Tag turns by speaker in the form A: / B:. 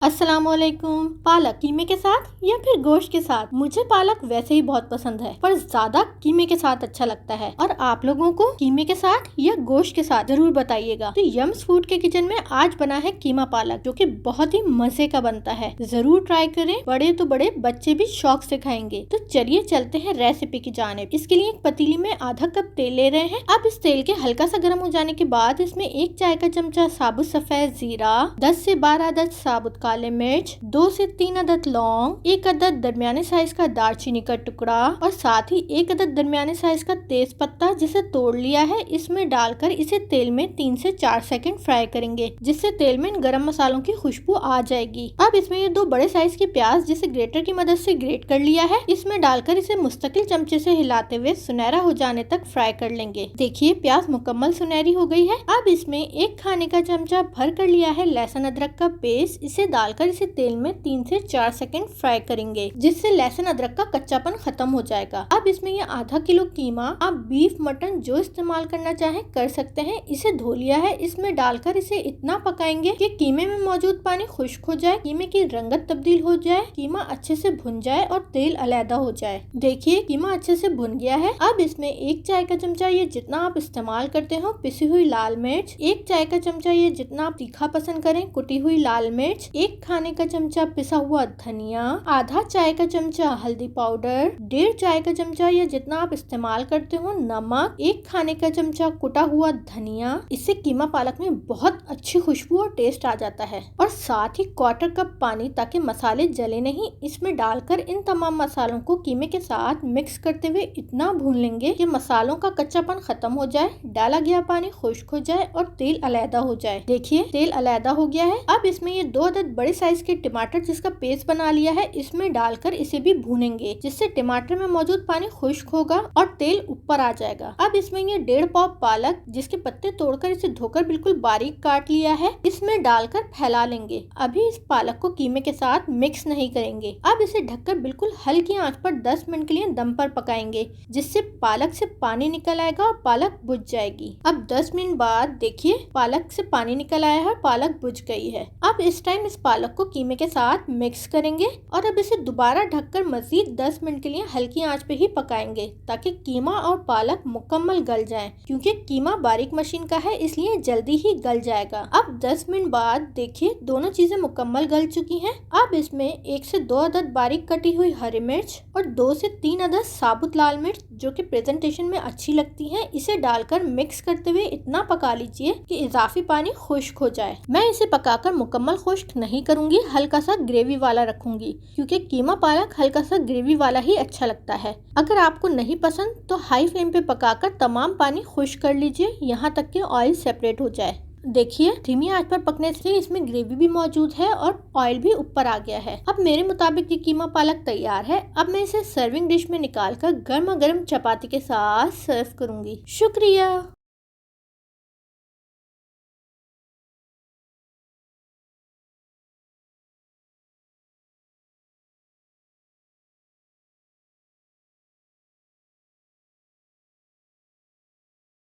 A: अस्सलामुअलैकुम। पालक कीमे के साथ या फिर गोश्त के साथ? मुझे पालक वैसे ही बहुत पसंद है, पर ज्यादा कीमे के साथ अच्छा लगता है। और आप लोगों को कीमे के साथ या गोश्त के साथ जरूर बताइएगा। तो यम्स फूड के किचन में आज बना है कीमा पालक, जो कि बहुत ही मजे का बनता है। जरूर ट्राई करें, बड़े तो बड़े बच्चे भी शौक से खाएंगे। तो चलिए चलते हैं रेसिपी की जानिब। इसके लिए एक पतीली में आधा कप तेल ले रहे हैं। अब इस तेल के हल्का सा गर्म हो जाने के बाद इसमें 1 चाय का चमचा साबुत सफेद जीरा, 10 से 12 अदद साबुत काले मिर्च, 2 से 3 अदद लौंग, 1 अदद दरमियाने साइज का दालचीनी का टुकड़ा और साथ ही 1 अदद दरमियाने साइज का तेज पत्ता जिसे तोड़ लिया है, इसमें डालकर इसे तेल में 3 से 4 सेकंड फ्राई करेंगे, जिससे तेल में गरम मसालों की खुशबू आ जाएगी। अब इसमें ये 2 बड़े साइज के प्याज जिसे ग्रेटर की मदद से ग्रेट कर लिया है, इसमें डालकर इसे मुस्तकिल चमचे से हिलाते हुए सुनहरा हो जाने तक फ्राई कर लेंगे। देखिए प्याज मुकम्मल सुनहरी हो गई है। अब इसमें 1 खाने का चमचा भर कर लिया है लहसुन अदरक का पेस्ट, इसे डालकर इसे तेल में 3 से 4 सेकंड फ्राई करेंगे, जिससे लहसुन अदरक का कच्चापन खत्म हो जाएगा। अब इसमें ये आधा किलो कीमा, आप बीफ मटन जो इस्तेमाल करना चाहें कर सकते हैं, इसे धो लिया है। इसमें डालकर इसे इतना पकाएंगे कि कीमे में मौजूद पानी खुश्क हो जाए, कीमे की रंगत तब्दील हो जाए, कीमा अच्छे से भुन जाए और तेल अलहदा हो जाए। देखिए कीमा अच्छे से भुन गया है। अब इसमें 1 चाय का चमचा, ये जितना आप इस्तेमाल करते हो, पिसी हुई लाल मिर्च, 1 चाय का चमचा, ये जितना आप तीखा पसंद करें, कुटी हुई लाल मिर्च, 1 खाने का चमचा पिसा हुआ धनिया, आधा चाय का चमचा हल्दी पाउडर, 1.5 चाय का चमचा, या जितना आप इस्तेमाल करते हो, नमक, 1 खाने का चमचा कुटा हुआ धनिया। इससे कीमा पालक में बहुत अच्छी खुशबू और टेस्ट आ जाता है। और साथ ही 1/4 कप पानी, ताकि मसाले जले नहीं। इसमें डालकर इन तमाम मसालों को कीमे के साथ मिक्स करते हुए इतना भून लेंगे कि मसालों का कच्चापन खत्म हो जाए, डाला गया पानी खुश्क हो जाए और तेल अलहदा हो जाए। देखिए तेल अलहदा हो गया है। अब इसमें ये 2 अदद बड़े साइज के टमाटर जिसका पेस्ट बना लिया है, इसमें डालकर इसे भी भूनेंगे, जिससे टमाटर में मौजूद पानी खुश्क होगा और तेल ऊपर आ जाएगा। अब इसमें ये 1.5 पाव पालक जिसके पत्ते तोड़कर इसे धोकर बिल्कुल बारीक काट लिया है, इसमें डालकर फैला लेंगे। अभी इस पालक को कीमे के साथ मिक्स नहीं करेंगे। अब इसे ढककर बिल्कुल हल्की आंच पर 10 मिनट के लिए दम पर पकाएंगे, जिससे पालक से पानी निकल आएगा और पालक बुझ जाएगी। अब 10 मिनट बाद देखिए पालक से पानी निकल आया है, पालक बुझ गई है। अब इस टाइम इस पालक को कीमे के साथ मिक्स करेंगे और अब इसे दोबारा ढककर मजीद 10 मिनट के लिए हल्की आंच पे ही पकाएंगे, ताकि कीमा और पालक मुकम्मल गल जाएं। क्योंकि कीमा बारीक मशीन का है, इसलिए जल्दी ही गल जाएगा। अब 10 मिनट बाद देखिए दोनों चीजें मुकम्मल गल चुकी हैं। अब इसमें 1 से 2 अदद बारीक कटी हुई हरी मिर्च और 2 से 3 अदद साबुत लाल मिर्च, जो कि प्रेजेंटेशन में अच्छी लगती है, इसे डालकर मिक्स करते हुए इतना पका लीजिए कि इजाफी पानी खुश्क हो जाए। मैं इसे पकाकर मुकम्मल खुश्क नहीं करूंगी, हल्का सा ग्रेवी वाला रखूंगी, क्योंकि कीमा पालक हल्का सा ग्रेवी वाला ही अच्छा लगता है। अगर आपको नहीं पसंद तो हाई फ्लेम पे पकाकर तमाम पानी खुश्क कर लीजिए, यहाँ तक कि ऑयल सेपरेट हो जाए। देखिए धीमी आंच पर पकने से इसमें ग्रेवी भी मौजूद है और ऑयल भी ऊपर आ गया है। अब मेरे मुताबिक ये कीमा पालक तैयार है। अब मैं इसे सर्विंग डिश में निकालकर गर्मा गर्म चपाती के साथ सर्व करूंगी। शुक्रिया।